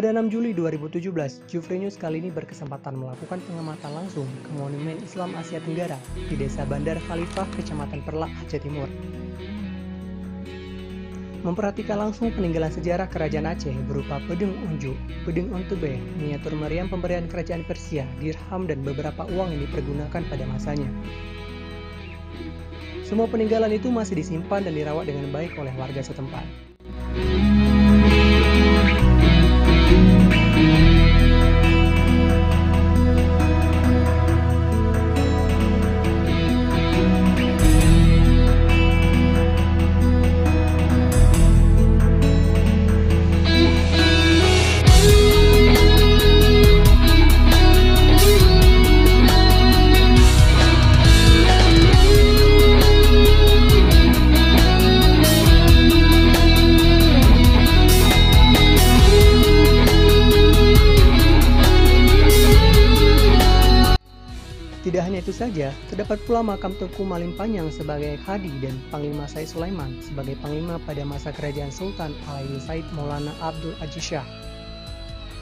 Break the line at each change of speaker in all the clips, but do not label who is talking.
Pada 6 Juli 2017, Jufri News kali ini berkesempatan melakukan pengamatan langsung ke Monumen Islam Asia Tenggara di Desa Bandar Khalifah, Kecamatan Perlak, Aceh Timur. Memperhatikan langsung peninggalan sejarah Kerajaan Aceh berupa Pedeng Unjuk, Pedeng Ontebe, miniatur meriam pemberian Kerajaan Persia, dirham dan beberapa uang yang dipergunakan pada masanya. Semua peninggalan itu masih disimpan dan dirawat dengan baik oleh warga setempat. Tidak hanya itu saja, terdapat pula makam Tengku Malim Panjang sebagai Hadi dan Panglima Said Sulaiman sebagai Panglima pada masa kerajaan Sultan Alaidin Said Maulana Abdul Aziz Shah.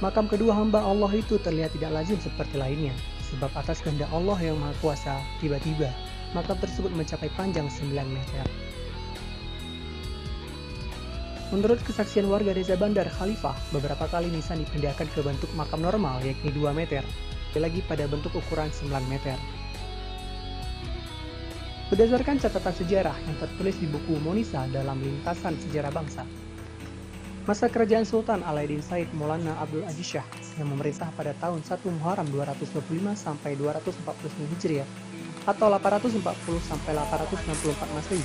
Makam kedua hamba Allah itu terlihat tidak lazim seperti lainnya, sebab atas kehendak Allah yang Maha Kuasa, tiba-tiba makam tersebut mencapai panjang 9 meter. Menurut kesaksian warga Desa Bandar Khalifah, beberapa kali nisan dipindahkan ke bentuk makam normal yakni 2 meter. Lagi pada bentuk ukuran 9 meter. Berdasarkan catatan sejarah yang tertulis di buku Monisa dalam Lintasan Sejarah Bangsa, masa kerajaan Sultan Alaidin Said Maulana Abdul Aziz Shah yang memerintah pada tahun 1 Muharram 225 sampai 249 Hijriah atau 840 sampai 864 Masehi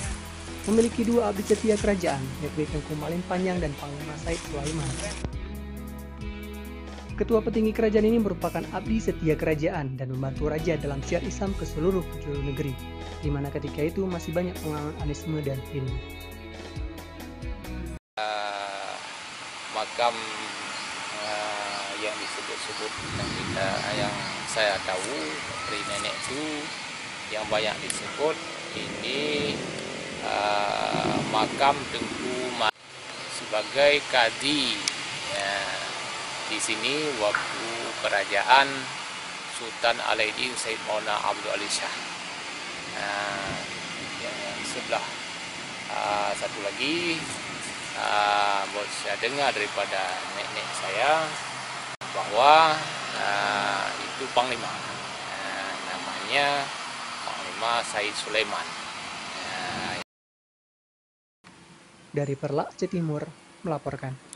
memiliki dua abdi setia kerajaan, yakni Tengku Malim Panjang dan Panglima Said Sulaiman. Ketua petinggi kerajaan ini merupakan abdi setia kerajaan dan membantu raja dalam syiar Islam ke seluruh penjuru negeri, di mana ketika itu masih banyak penganut anisme dan Hindu.
Makam yang disebut-sebut yang saya tahu dari nenek itu yang banyak disebut ini makam Tengku Malim sebagai kadi. Di sini waktu kerajaan Sultan Alaidin Said Maulana Abdul Aziz Shah. Yang sebelah satu lagi saya dengar daripada nenek saya bahwa itu Panglima, namanya Panglima Said Sulaiman.
Dari Perlak, Aceh Timur, melaporkan.